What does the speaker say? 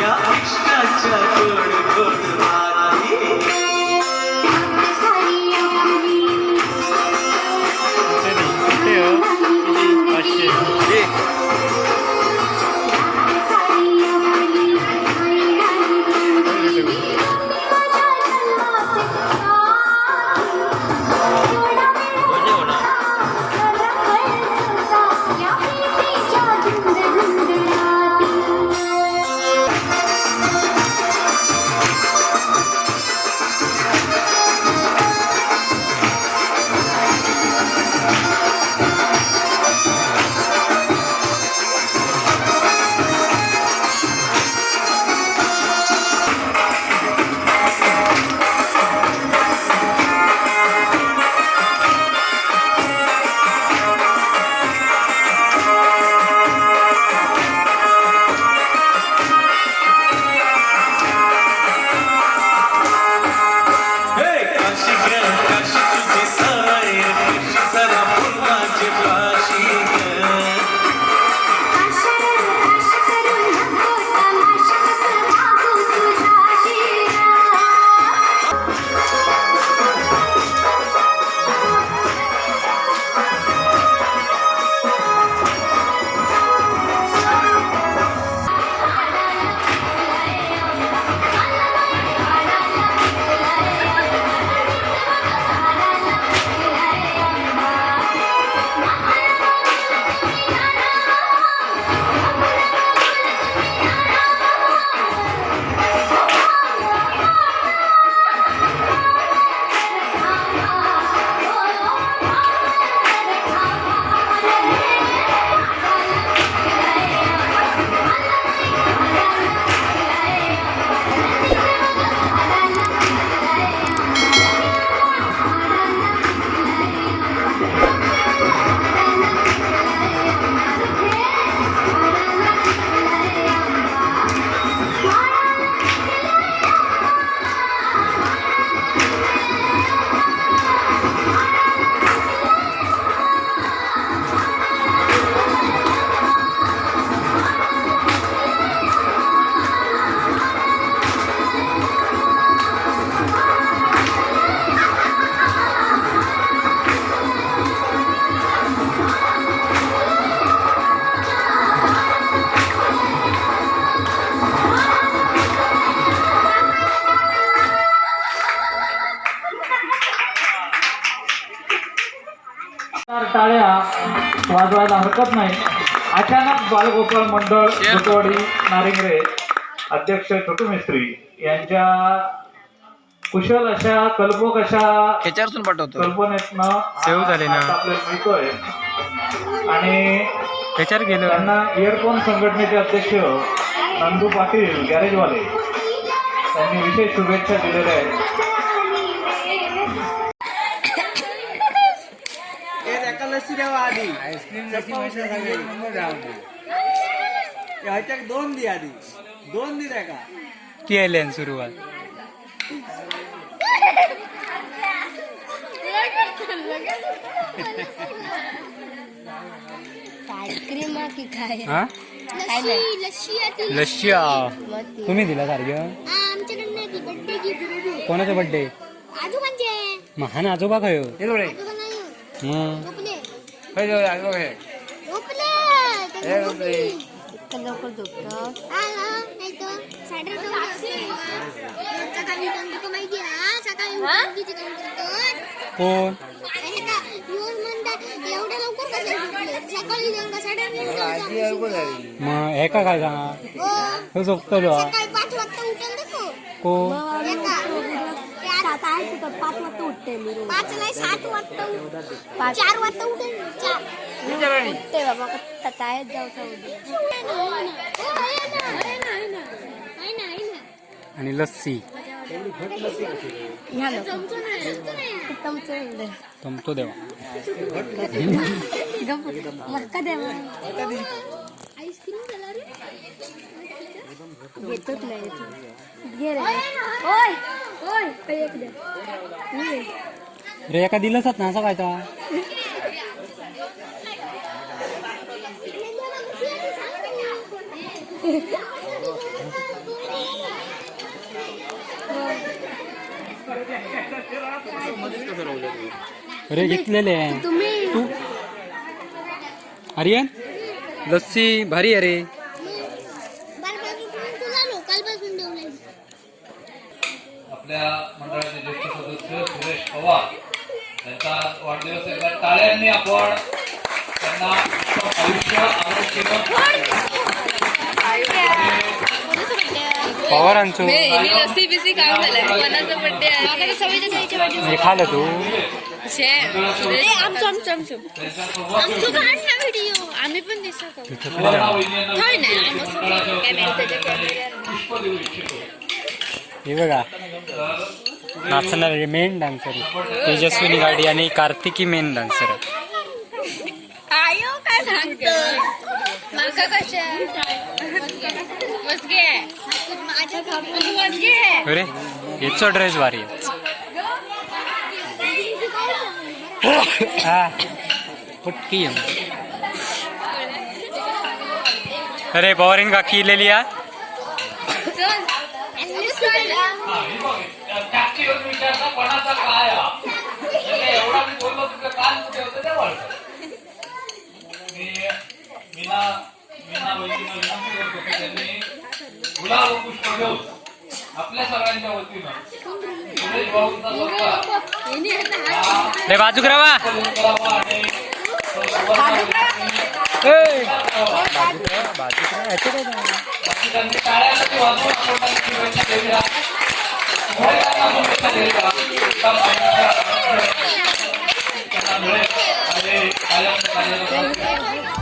या इश्काच्या गोड गोड माती टाळ्या वाजवायला हरकत नाही. अचानक बालगोपाळ मंडळ दुटवाडी नारिंगरे अध्यक्ष छोटू मिस्त्री यांच्या कुशल अशा कल्पक अशा कल्पनेतनं सेव्ह झाले ना आपल्याला मिळतोय. आणि त्याच्यावर गेलो त्यांना इयरफोन संघटनेचे अध्यक्ष नंदू पाटील गॅरेजवाले त्यांनी विशेष शुभेच्छा दिलेल्या आहेत. लस्सी द्यावा आधी दोन दी आधी दोन दी द्या का केल्यान सुरुवात आईस्क्रीम की काय हा लस्सी तुम्ही दिला सारखं कोणाचा बर्थडे महान आजोबा खायो लवकर झोपतात कोण मग हे का काय सांगा झोपतो को 5 वाजता उठते मी 5 नाही 7 वाजता 4 वाजता उठते बाबा तायत जाऊचा आणि लस्सी तमतो देवा मक्का देवा घेतोच नाही घे रे ओय ओय काही एक दे रे एका दिलंच ना असं काय तर अरे घेतलेले तुम्ही तू आर्यन लस्सी भारी अरे तुला लोकल पासून ठेवलंय. आपल्या मंडळाचे ज्येष्ठ सदस्य सुरेश पवार यांचा वाढदिवस एकदा टाळ्यांनी आपण त्यांना आयुष्य आरोग्य पवारांचो लस्सी बिसी खाऊन झालाय कोणाचा बर्थडे आहे हे खाल्लं तू आमचं काढ ना व्हिडिओ आम्ही पण दिसतो. होय पुष्प देऊ इच्छितो. हे बघा नाचणारे मेन डान्सर तेजस्विनी गाडी आणि कार्तिकी मेन डान्सर आयो काय सांगतो माका कशा मस्के मस्के अरे याचा ड्रेस भारी आहे हा, पुटकी आहे. अरे पवारीन का केलेली या त्याची विचारता कोणाचा काय एवढा मी बोललो तुझं कान कुठे होतं ते वळतं. मीना वहिनीला विनंती करतो की त्यांनी गुलाब व पुष्प घेऊन आपल्या सगळ्यांच्या वतीनं सुरेश भाऊंचा सत्कार रे बाजू करावा करावा आणि बाकीच्यांनी टाळ्यासाठी वाजवून आपण त्यांची शुभेच्छा देऊया. पुढे त्यांना शुभेच्छा देऊया. त्यांना मिळेल आणि कायम कार्यरत